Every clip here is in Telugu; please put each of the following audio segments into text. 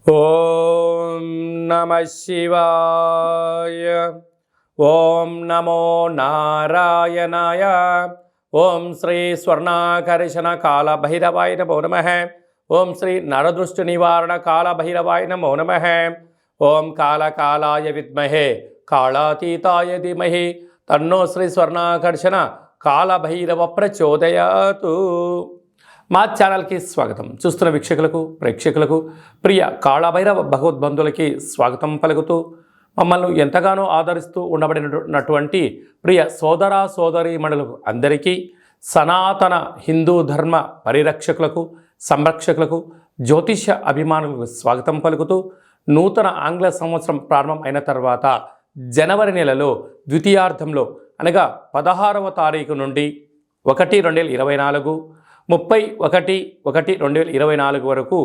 ఓం నమ శివాయ. ఓం నమో నారాయణాయ. ఓం శ్రీ స్వర్ణాకర్షణ కాల భైరవాయ నమో నమః. ఓం శ్రీ నరదృష్టి నివారణ కాల భైరవాయ నమో నమః. ఓం కాళకాలాయ విద్మహే కాళాతీతాయ ధీమహి తన్నో శ్రీ స్వర్ణాకర్షణ కాల భైరవ ప్రచోదయాతు. మా ఛానల్కి స్వాగతం. చూస్తున్న వీక్షకులకు ప్రేక్షకులకు ప్రియ కాళభైరవ భగవద్బంధులకి స్వాగతం పలుకుతూ మమ్మల్ని ఎంతగానో ఆదరిస్తూ ఉండబడినటువంటి ప్రియ సోదర సోదరీమణులకు అందరికీ సనాతన హిందూ ధర్మ పరిరక్షకులకు సంరక్షకులకు జ్యోతిష అభిమానులకు స్వాగతం పలుకుతూ నూతన ఆంగ్ల సంవత్సరం ప్రారంభం అయిన తర్వాత జనవరి నెలలో ద్వితీయార్థంలో అనగా 16వ తారీఖు నుండి 1/2024 31/1/2024 వరకు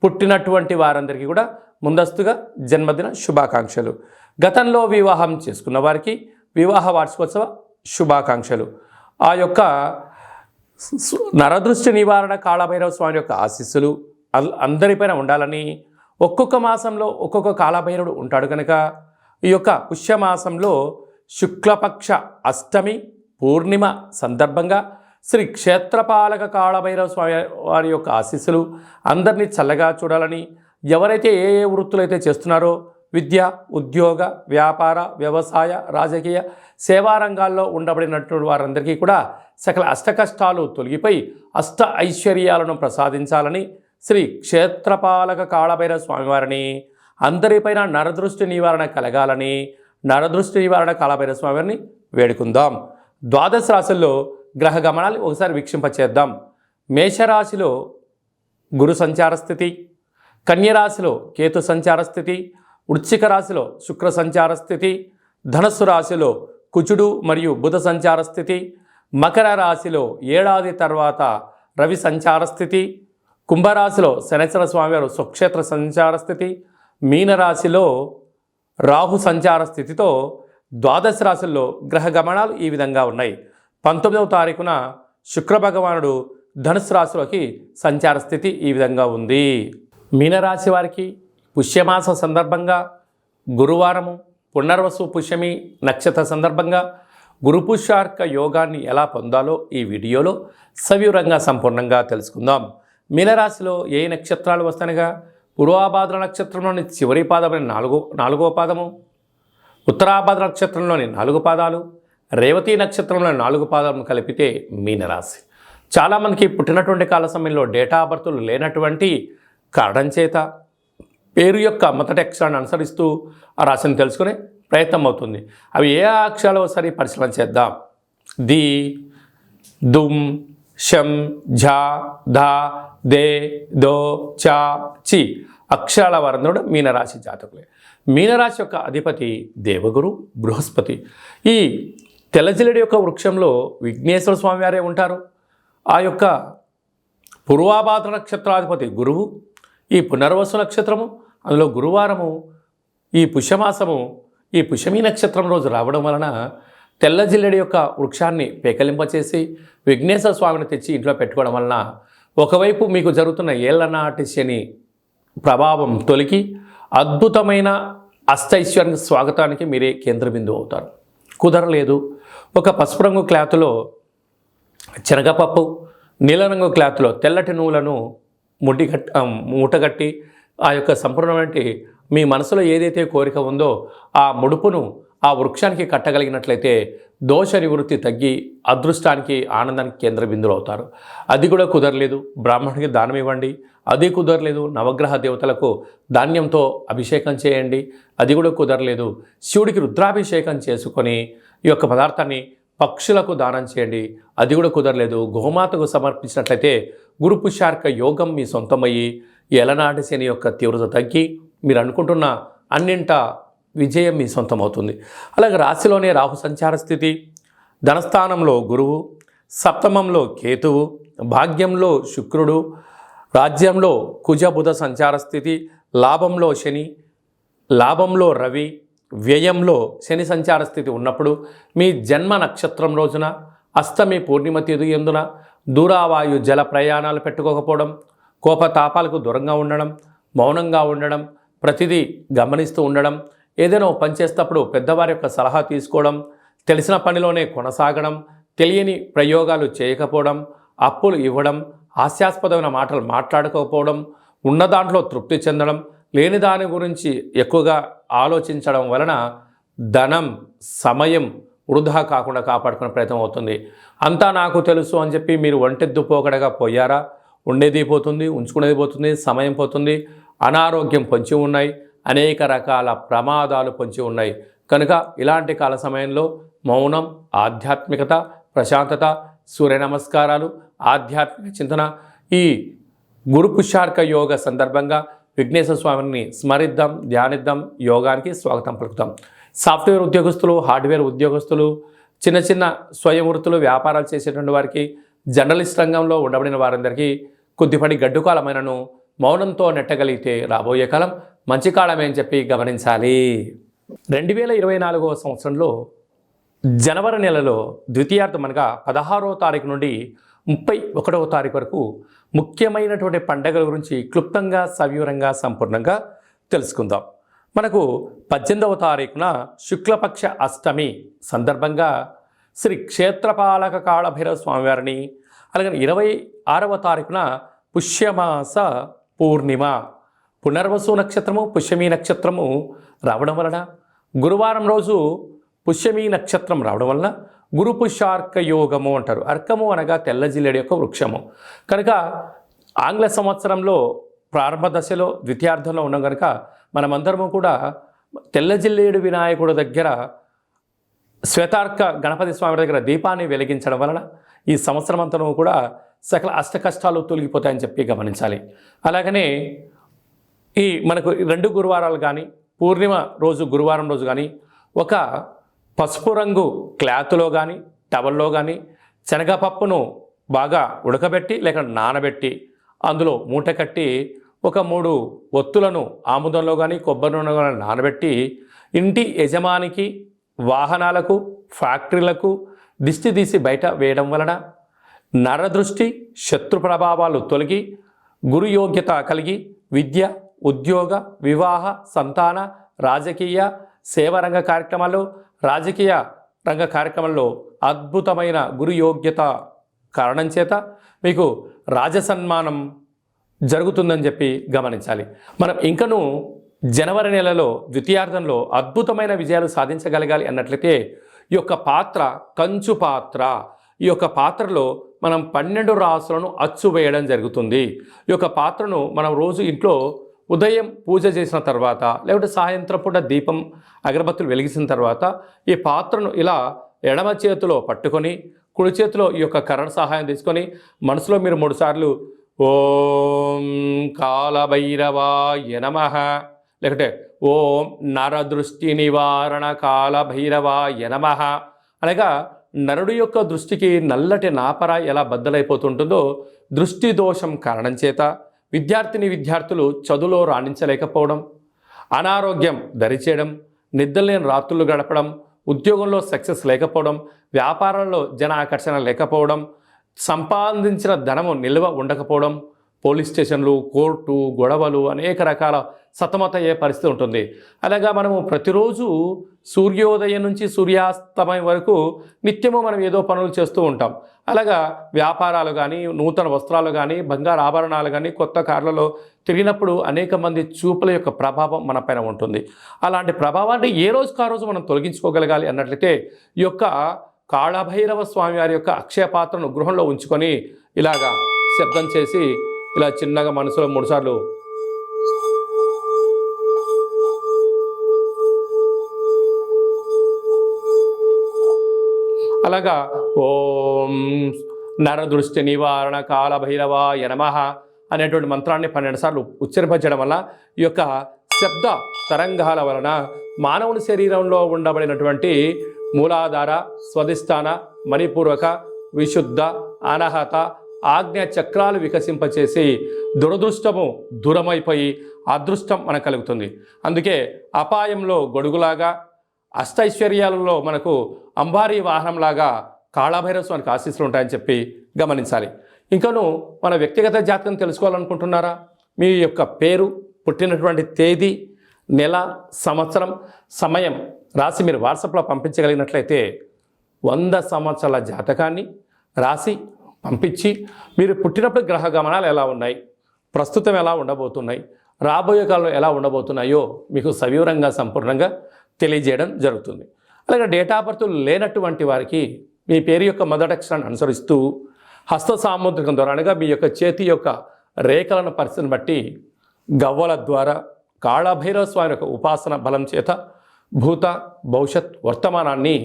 పుట్టినటువంటి వారందరికీ కూడా ముందస్తుగా జన్మదిన శుభాకాంక్షలు. గతంలో వివాహం చేసుకున్న వారికి వివాహ వార్షికోత్సవ శుభాకాంక్షలు. ఆ యొక్క నరదృష్టి నివారణ కాళభైరవ స్వామి యొక్క ఆశీస్సులు అందరిపైన ఉండాలని, ఒక్కొక్క మాసంలో ఒక్కొక్క కాళభైరవుడు ఉంటాడు కనుక ఈ యొక్క పుష్యమాసంలో శుక్లపక్ష అష్టమి పూర్ణిమ సందర్భంగా శ్రీ క్షేత్రపాలక కాళభైరవ స్వామి వారి యొక్క ఆశీస్సులు అందరినీ చల్లగా చూడాలని, ఎవరైతే ఏ వృత్తులు అయితే చేస్తున్నారో విద్య, ఉద్యోగ, వ్యాపార, వ్యవసాయ, రాజకీయ, సేవా రంగాల్లో ఉండబడినటువంటి వారందరికీ కూడా సకల అష్టకష్టాలు తొలగిపోయి అష్ట ఐశ్వర్యాలను ప్రసాదించాలని శ్రీ క్షేత్రపాలక కాళభైరవ స్వామివారిని, అందరిపైన నరదృష్టి నివారణ కలగాలని నరదృష్టి నివారణ కాళభైరవ స్వామివారిని వేడుకుందాం. ద్వాదశ రాశుల్లో గ్రహ గమనాలు ఒకసారి వీక్షింపచేద్దాం. మేషరాశిలో గురు సంచార స్థితి, కన్యరాశిలో కేతు సంచార స్థితి, వృశ్చిక రాశిలో శుక్ర సంచార స్థితి, ధనస్సు రాశిలో కుజుడు మరియు బుధ సంచార స్థితి, మకర రాశిలో ఏడాది తర్వాత రవి సంచార స్థితి, కుంభరాశిలో శనేశ్వర స్వామివారు స్వక్షేత్ర సంచార స్థితి, మీనరాశిలో రాహు సంచార స్థితితో ద్వాదశ రాశుల్లో గ్రహ గమనాలు ఈ విధంగా ఉన్నాయి. 19వ తారీఖున శుక్ర భగవానుడు ధనుసు రాశిలోకి సంచార స్థితి ఈ విధంగా ఉంది. మీనరాశి వారికి పుష్యమాస సందర్భంగా గురువారము పునర్వసు పుష్యమి నక్షత్ర సందర్భంగా గురు పుష్యార్క యోగాన్ని ఎలా పొందాలో ఈ వీడియోలో సవివరంగా సంపూర్ణంగా తెలుసుకుందాం. మీనరాశిలో ఏ నక్షత్రాలు వస్తానగా పూర్వాభాద్ర నక్షత్రంలోని చివరి పాదమైన నాలుగవ పాదము, ఉత్తరాభాద్ర నక్షత్రంలోని 4 పాదాలు, రేవతి నక్షత్రంలో 4 పాదాలను కలిపితే మీనరాశి. చాలామందికి పుట్టినటువంటి కాల సమయంలో డేటా ఆఫ్ బర్త్లు లేనటువంటి కారణం చేత పేరు యొక్క మొదటి అక్షరాన్ని అనుసరిస్తూ ఆ రాశిని తెలుసుకునే ప్రయత్నం అవుతుంది. అవి ఏ అక్షరాలు ఒకసారి పరిశీలన చేద్దాం. ది, దుమ్, షం, ఝ, ధ, దే, దో, చ, చి అక్షరాల వారందరూ మీనరాశి జాతకులే. మీనరాశి యొక్క అధిపతి దేవగురు బృహస్పతి. ఈ తెల్లజిల్లెడి యొక్క వృక్షంలో విఘ్నేశ్వర స్వామి వారే ఉంటారు. ఆ యొక్క పూర్వాభాద్ర నక్షత్రాధిపతి గురువు, ఈ పునర్వసు నక్షత్రము, అందులో గురువారము, ఈ పుష్యమాసము, ఈ పుష్యమీ నక్షత్రం రోజు రావడం వలన తెల్లజిల్లెడి యొక్క వృక్షాన్ని పేకలింపచేసి విఘ్నేశ్వర స్వామిని తెచ్చి ఇంట్లో పెట్టుకోవడం వలన ఒకవైపు మీకు జరుగుతున్న ఏళ్లనాటి శని ప్రభావం తొలగి అద్భుతమైన అష్టైశ్వర్య స్వాగతానికి మీరే కేంద్ర బిందువు అవుతారు. కుదరలేదు, ఒక పసుపు రంగు క్లాత్లో శనగపప్పు, నీలరంగు క్లాత్లో తెల్లటి నూలను మూటగట్టి ఆ యొక్క సంపూర్ణమైన మీ మనసులో ఏదైతే కోరిక ఉందో ఆ ముడుపును ఆ వృక్షానికి కట్టగలిగినట్లయితే దోష నివృత్తి తగ్గి అదృష్టానికి ఆనందానికి కేంద్ర బిందువులు అవుతారు. అది కూడా కుదరలేదు, బ్రాహ్మణుడికి దానం ఇవ్వండి. అది కుదరలేదు, నవగ్రహ దేవతలకు ధాన్యంతో అభిషేకం చేయండి. అది కూడా కుదరలేదు, శివుడికి రుద్రాభిషేకం చేసుకొని ఈ యొక్క పదార్థాన్ని పక్షులకు దానం చేయండి. అది కూడా కుదరలేదు, గోమాతకు సమర్పించినట్లయితే గురు పుష్యార్క యోగం మీ సొంతమయ్యి ఎలనాటి శని యొక్క తీవ్రత తగ్గి మీరు అనుకుంటున్న అన్నింట విజయం మీ సొంతమవుతుంది. అలాగే రాశిలోనే రాహు సంచార స్థితి, ధనస్థానంలో గురువు, సప్తమంలో కేతువు, భాగ్యంలో శుక్రుడు, రాజ్యంలో కుజ బుధ సంచార స్థితి, లాభంలో శని, లాభంలో రవి, వ్యయంలో శని సంచార స్థితి ఉన్నప్పుడు మీ జన్మ నక్షత్రం రోజున అష్టమి పూర్ణిమ తిథి యందున దూరావాయు జల ప్రయాణాలు పెట్టుకోకపోవడం, కోపతాపాలకు దూరంగా ఉండడం, మౌనంగా ఉండడం, ప్రతిదీ గమనిస్తూ ఉండడం, ఏదైనా పని చేసేటప్పుడు పెద్దవారి యొక్క సలహా తీసుకోవడం, తెలిసిన పనిలోనే కొనసాగడం, తెలియని ప్రయోగాలు చేయకపోవడం, అప్పులు ఇవ్వడం, హాస్యాస్పదమైన మాటలు మాట్లాడకపోవడం, ఉన్న దాంట్లో తృప్తి చెందడం, లేని దాని గురించి ఎక్కువగా ఆలోచించడం వలన ధనం, సమయం వృధా కాకుండా కాపాడుకునే ప్రయత్నం అవుతుంది. అంతా నాకు తెలుసు అని చెప్పి మీరు ఒంటెద్దు పోకడగా పోయారా, ఉండేది పోతుంది, ఉంచుకునేది పోతుంది, సమయం పోతుంది, అనారోగ్యం పొంచి ఉన్నాయి, అనేక రకాల ప్రమాదాలు పొంచి ఉన్నాయి. కనుక ఇలాంటి కాల సమయంలో మౌనం, ఆధ్యాత్మికత, ప్రశాంతత, సూర్య నమస్కారాలు, ఆధ్యాత్మిక చింతన, ఈ గురు పుష్యార్క యోగ సందర్భంగా విఘ్నేశ్వర స్వామిని స్మరిద్దాం, ధ్యానిద్దాం, యోగానికి స్వాగతం పలుకుతాం. సాఫ్ట్వేర్ ఉద్యోగస్తులు, హార్డ్వేర్ ఉద్యోగస్తులు, చిన్న చిన్న స్వయం వృత్తులు, వ్యాపారాలు చేసేటువంటి వారికి, జర్నలిస్ట్ రంగంలో ఉండబడిన వారందరికీ కొద్దిపడి గడ్డు కాలమైనను మౌనంతో నెట్టగలిగితే రాబోయే కాలం మంచి కాలమే అని చెప్పి గమనించాలి. 2024వ సంవత్సరంలో జనవరి నెలలో ద్వితీయార్థం అనగా 16వ తారీఖు నుండి 31వ తారీఖు వరకు ముఖ్యమైనటువంటి పండుగల గురించి క్లుప్తంగా, సవివరంగా, సంపూర్ణంగా తెలుసుకుందాం. మనకు 18వ తారీఖున శుక్లపక్ష అష్టమి సందర్భంగా శ్రీ క్షేత్రపాలక కాళభైరవ స్వామివారిని, అలాగే 26వ తారీఖున పుష్యమాస పూర్ణిమ, పునర్వసు నక్షత్రము, పుష్యమీ నక్షత్రము రావడం వలన, గురువారం రోజు పుష్యమీ నక్షత్రం రావడం వలన గురు పుష్యార్క యోగము అంటారు. అర్కము అనగా తెల్ల జిల్లేడు యొక్క వృక్షము. కనుక ఆంగ్ల సంవత్సరంలో ప్రారంభ దశలో ద్వితీయార్థంలో ఉన్నాం కనుక మనమందరము కూడా తెల్ల జిల్లేడు వినాయకుడు దగ్గర, శ్వేతార్క గణపతి స్వామి దగ్గర దీపాన్ని వెలిగించడం వలన ఈ సంవత్సరం అంతా కూడా సకల అష్ట కష్టాలు తొలగిపోతాయని చెప్పి గమనించాలి. అలాగనే ఈ మనకు 2 గురువారాలు కానీ, పూర్ణిమ రోజు గురువారం రోజు కానీ ఒక పసుపు రంగు క్లాత్లో కానీ, టవల్లో కానీ శనగపప్పును బాగా ఉడకబెట్టి లేక నానబెట్టి అందులో మూట కట్టి ఒక 3 ఒత్తులను ఆముదంలో కానీ, కొబ్బరి నూనె కానీ నానబెట్టి ఇంటి యజమానికి, వాహనాలకు, ఫ్యాక్టరీలకు దిష్టి తీసి బయట వేయడం వలన నరదృష్టి, శత్రు ప్రభావాలు తొలగి గురు యోగ్యత కలిగి విద్య, ఉద్యోగ, వివాహ, సంతాన, రాజకీయ, సేవారంగ కార్యక్రమాల్లో, రాజకీయ రంగ కార్యక్రమంలో అద్భుతమైన గురు యోగ్యత కారణం చేత మీకు రాజసన్మానం జరుగుతుందని చెప్పి గమనించాలి. మనం ఇంకనూ జనవరి నెలలో ద్వితీయార్థంలో అద్భుతమైన విజయాలు సాధించగలగాలి అన్నట్లయితే ఈ యొక్క పాత్ర కంచు పాత్ర, ఈ యొక్క పాత్రలో మనం 12 రాసులను అచ్చు వేయడం జరుగుతుంది. ఈ యొక్క పాత్రను మనం రోజు ఇంట్లో ఉదయం పూజ చేసిన తర్వాత లేకపోతే సాయంత్రం పూట దీపం, అగరబత్తులు వెలిగించిన తర్వాత ఈ పాత్రను ఇలా ఎడమ చేతిలో పట్టుకొని కుడి చేతిలో ఈ యొక్క కరణ సహాయం తీసుకొని మనసులో మీరు 3 సార్లు ఓం కాలభైరవాయ నమః, లేకపోతే ఓం నరదృష్టి నివారణ కాలభైరవాయ నమః అనగా నరుడు యొక్క దృష్టికి నల్లటి నాపర ఎలా బద్దలైపోతుంటుందో దృష్టి దోషం కారణం చేత విద్యార్థులు చదువులో రాణించలేకపోవడం, అనారోగ్యం దరిచేయడం, నిద్రలేని రాత్రులు గడపడం, ఉద్యోగంలో సక్సెస్ లేకపోవడం, వ్యాపారంలో జన ఆకర్షణ లేకపోవడం, సంపాదించిన ధనము నిల్వ ఉండకపోవడం, పోలీస్ స్టేషన్లు, కోర్టు, గొడవలు, అనేక రకాల సతమతయ్యే పరిస్థితి ఉంటుంది. అలాగా మనము ప్రతిరోజు సూర్యోదయం నుంచి సూర్యాస్తమయం వరకు నిత్యము మనం ఏదో పనులు చేస్తూ ఉంటాం. అలాగా వ్యాపారాలు కానీ, నూతన వస్త్రాలు కానీ, బంగారు ఆభరణాలు కానీ, కొత్త కార్లలో తిరిగినప్పుడు అనేక మంది చూపుల యొక్క ప్రభావం మన పైన ఉంటుంది. అలాంటి ప్రభావాన్ని ఏ రోజుకు ఆ రోజు మనం తొలగించుకోగలగాలి అన్నట్లయితే ఈ యొక్క కాళభైరవ స్వామి వారి యొక్క అక్షయ పాత్రను గృహంలో ఉంచుకొని ఇలాగా శబ్దం చేసి ఇలా చిన్నగా మనసులో 3 సార్లు అలాగా ఓం నరదృష్టి నివారణ కాలభైరవాయ నమః అనేటువంటి మంత్రాన్ని 12 సార్లు ఉచ్చరింపజేయడం వల్ల ఈ యొక్క శబ్ద తరంగాల వలన మానవుని శరీరంలో ఉండబడినటువంటి మూలాధార, స్వధిష్టాన, మణిపూర్వక, విశుద్ధ, అనహత, ఆజ్ఞ చక్రాలు వికసింపచేసి దురదృష్టము దూరమైపోయి అదృష్టం మనకు కలుగుతుంది. అందుకే అపాయంలో గొడుగులాగా, అష్టైశ్వర్యాలలో మనకు అంబారీ వాహనంలాగా కాళభైరవ స్వామికి ఆశీస్సులు ఉంటాయని చెప్పి గమనించాలి. ఇంకను మన వ్యక్తిగత జాతకం తెలుసుకోవాలనుకుంటున్నారా? మీ యొక్క పేరు, పుట్టినటువంటి తేదీ, నెల, సంవత్సరం, సమయం రాసి మీరు వాట్సాప్లో పంపించగలిగినట్లయితే 100 సంవత్సరాల జాతకాన్ని రాసి పంపించి మీరు పుట్టినప్పుడు గ్రహ గమనాలు ఎలా ఉన్నాయి, ప్రస్తుతం ఎలా ఉండబోతున్నాయి, రాబోయే కాలంలో ఎలా ఉండబోతున్నాయో మీకు సవివరంగా సంపూర్ణంగా తెలియజేయడం జరుగుతుంది. అలాగే డేట్ ఆఫ్ బర్త్ లేనటువంటి వారికి మీ పేరు యొక్క మొదటి అక్షరాన్ని అనుసరిస్తూ హస్త సాముద్రికం ద్వారా అనగా మీ యొక్క చేతి యొక్క రేఖలను పరిస్థితిని బట్టి గవ్వల ద్వారా కాళభైరవ స్వామి యొక్క ఉపాసన బలం చేత భూత, భవిష్యత్, వర్తమానాన్ని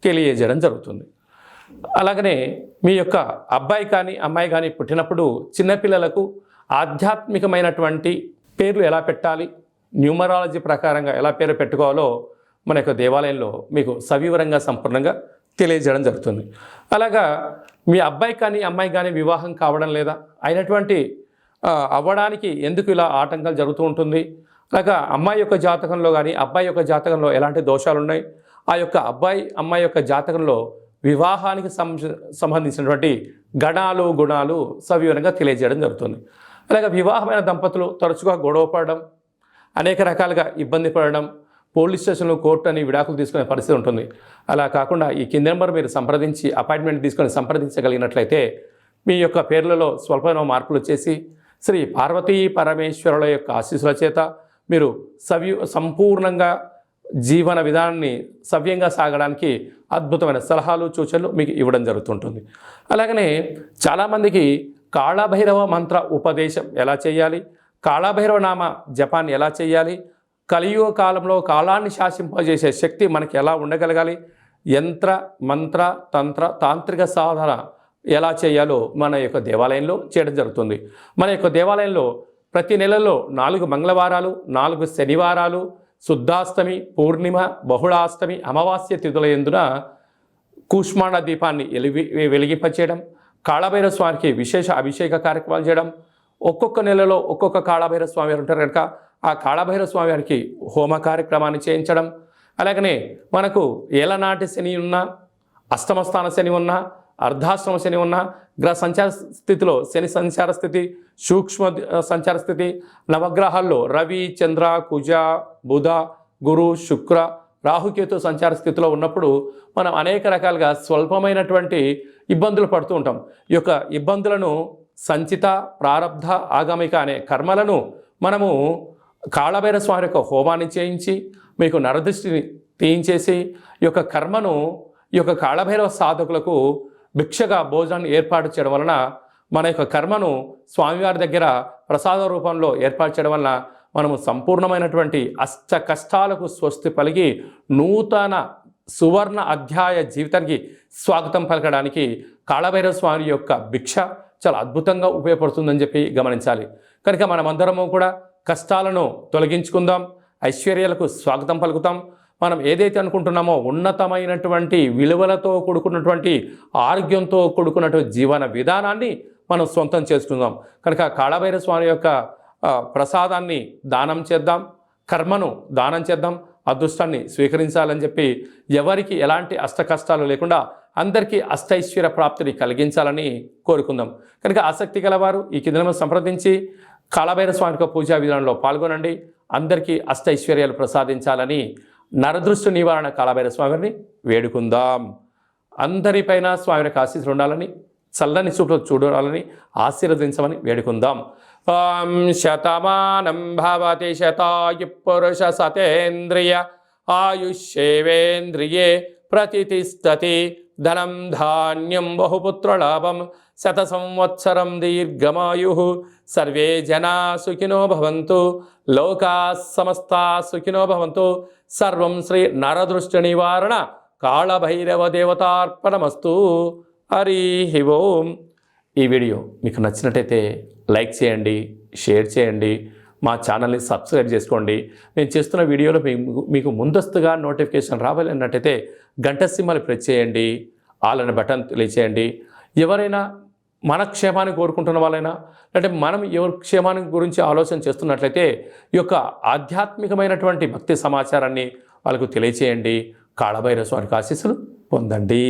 తెలియజేయడం జరుగుతుంది. అలాగనే మీ యొక్క అబ్బాయి కానీ అమ్మాయి కానీ పుట్టినప్పుడు చిన్నపిల్లలకు ఆధ్యాత్మికమైనటువంటి పేర్లు ఎలా పెట్టాలి, న్యూమరాలజీ ప్రకారంగా ఎలా పేరు పెట్టుకోవాలో మన యొక్క దేవాలయంలో మీకు సవివరంగా సంపూర్ణంగా తెలియజేయడం జరుగుతుంది. అలాగా మీ అబ్బాయి కానీ అమ్మాయి కానీ వివాహం కావడం లేదా అయినటువంటి అవ్వడానికి ఎందుకు ఇలా ఆటంకాలు జరుగుతూ ఉంటుంది, అలాగా అమ్మాయి యొక్క జాతకంలో కానీ అబ్బాయి యొక్క జాతకంలో ఎలాంటి దోషాలు ఉన్నాయి, ఆ యొక్క అబ్బాయి అమ్మాయి యొక్క జాతకంలో వివాహానికి సంబంధించినటువంటి గణాలు గుణాలు సవివరంగా తెలియజేయడం జరుగుతుంది. అలాగే వివాహమైన దంపతులు తరచుగా గొడవ పడడం, అనేక రకాలుగా ఇబ్బంది పడడం, పోలీస్ స్టేషన్లో కోర్టు అని విడాకులు తీసుకునే పరిస్థితి ఉంటుంది. అలా కాకుండా ఈ కింది నెంబర్ మీరు సంప్రదించి అపాయింట్మెంట్ తీసుకొని సంప్రదించగలిగినట్లయితే మీ యొక్క పేర్లలో స్వల్పమైన మార్పులు వచ్చేసి శ్రీ పార్వతీ పరమేశ్వరుల యొక్క ఆశీస్సుల చేత మీరు సంపూర్ణంగా జీవన విధానాన్ని సవ్యంగా సాగడానికి అద్భుతమైన సలహాలు సూచనలు మీకు ఇవ్వడం జరుగుతుంటుంది. అలాగనే చాలామందికి కాళభైరవ మంత్ర ఉపదేశం ఎలా చేయాలి, కాళభైరవ నామ జపాన్ని ఎలా చేయాలి, కలియుగ కాలంలో కాలాన్ని శాసింపజేసే శక్తి మనకి ఎలా ఉండగలగాలి, యంత్ర మంత్ర తంత్ర తాంత్రిక సాధన ఎలా చేయాలో మన యొక్క దేవాలయంలో చేయడం జరుగుతుంది. మన యొక్క దేవాలయంలో ప్రతి నెలలో 4 మంగళవారాలు, 4 శనివారాలు, శుద్ధాష్టమి, పూర్ణిమ, బహుళాష్టమి, అమావాస్య తిథుల యందున కూష్మాండ దీపాన్ని వెలిగింపచేయడం, కాళభైరవ స్వామికి విశేష అభిషేక కార్యక్రమాలు చేయడం, ఒక్కొక్క నెలలో ఒక్కొక్క కాళభైరవ స్వామి వారు ఉంటారు కనుక ఆ కాళభైరవ స్వామి వారికి హోమ కార్యక్రమాన్ని చేయించడం, అలాగనే మనకు ఏలనాటి శని ఉన్నా, అష్టమ స్థాన శని ఉన్నా, అర్ధాష్టమ శని ఉన్నా, గ్రహ సంచార స్థితిలో శని సంచార స్థితి, సూక్ష్మ సంచార స్థితి, నవగ్రహాల్లో రవి, చంద్ర, కుజ, బుధ, గురు, శుక్ర, రాహుకేతు సంచార స్థితిలో ఉన్నప్పుడు మనం అనేక రకాలుగా స్వల్పమైనటువంటి ఇబ్బందులు పడుతూ ఉంటాం. ఈ యొక్క ఇబ్బందులను సంచిత, ప్రారబ్ధ, ఆగమిక అనే కర్మలను మనము కాళభైరవ స్వామి యొక్క హోమాన్ని చేయించి మీకు నరదృష్టిని తీయించేసి ఈ యొక్క కర్మను ఈ యొక్క కాళభైరవ సాధకులకు భిక్షగా భోజనాన్ని ఏర్పాటు చేయడం వలన మన యొక్క కర్మను స్వామివారి దగ్గర ప్రసాద రూపంలో ఏర్పాటు చేయడం వలన మనము సంపూర్ణమైనటువంటి అష్ట కష్టాలకు స్వస్తి పలిగి నూతన సువర్ణ అధ్యాయ జీవితానికి స్వాగతం పలకడానికి కాళభైరవ స్వామి యొక్క భిక్ష చాలా అద్భుతంగా ఉపయోగపడుతుందని చెప్పి గమనించాలి. కనుక మనమందరము కూడా కష్టాలను తొలగించుకుందాం, ఐశ్వర్యాలకు స్వాగతం పలుకుతాం. మనం ఏదైతే అనుకుంటున్నామో ఉన్నతమైనటువంటి విలువలతో కూడుకున్నటువంటి ఆరోగ్యంతో కూడుకున్నటువంటి జీవన విధానాన్ని మనం సొంతం చేసుకుందాం. కనుక కాళభైరవ స్వామి యొక్క ప్రసాదాన్ని దానం చేద్దాం, కర్మను దానం చేద్దాం, అదృష్టాన్ని స్వీకరించాలని చెప్పి ఎవరికి ఎలాంటి అష్ట కష్టాలు లేకుండా అందరికీ అష్టైశ్వర్య ప్రాప్తిని కలిగించాలని కోరుకుందాం. కనుక ఆసక్తి గలవారు ఈ కింద సంప్రదించి కాళభైరవ స్వామి యొక్క పూజా విధానంలో పాల్గొనండి. అందరికీ అష్టైశ్వర్యాలు ప్రసాదించాలని నరదృష్టి నివారణ కాళభైరవ స్వామిని వేడుకుందాం. అందరిపైన స్వామి యొక్క ఆశీస్సులు ఉండాలని, చల్లని చూపులు చూడాలని ఆశీర్వదించమని వేడుకుందాం. ఓం శతమానం భవతి శతాయు పురుష సతేంద్రియ ఆయుష్యేవేంద్రియే ప్రతిష్టతి ధనం ధాన్యం బహుపుత్రలాభం శత సంవత్సరం దీర్ఘమాయు సర్వే జనా సుఖినో భవంతు లోకా సమస్తా సుఖినో భవంతు. సర్వం శ్రీ నరదృష్టి నివారణ కాళభైరవ దేవతార్పణమస్తు. హరి ఓం. ఈ వీడియో మీకు నచ్చినట్టయితే లైక్ చేయండి, షేర్ చేయండి, మా ఛానల్ని సబ్స్క్రైబ్ చేసుకోండి. నేను చేస్తున్న వీడియోలో మీకు ముందస్తుగా నోటిఫికేషన్ రావాలన్నట్టయితే గంట సింబల్ ప్రెస్ చేయండి, ఆల్ అనే బటన్ తెలియచేయండి. ఎవరైనా మన క్షేమాన్ని కోరుకుంటున్న వాళ్ళైనా అంటే మనం ఎవరి క్షేమాన్ని గురించి ఆలోచన చేస్తున్నట్లయితే ఈ యొక్క ఆధ్యాత్మికమైనటువంటి భక్తి సమాచారాన్ని వాళ్ళకు తెలియచేయండి. కాళభైరవ స్వామి ఆశీస్సులు పొందండి.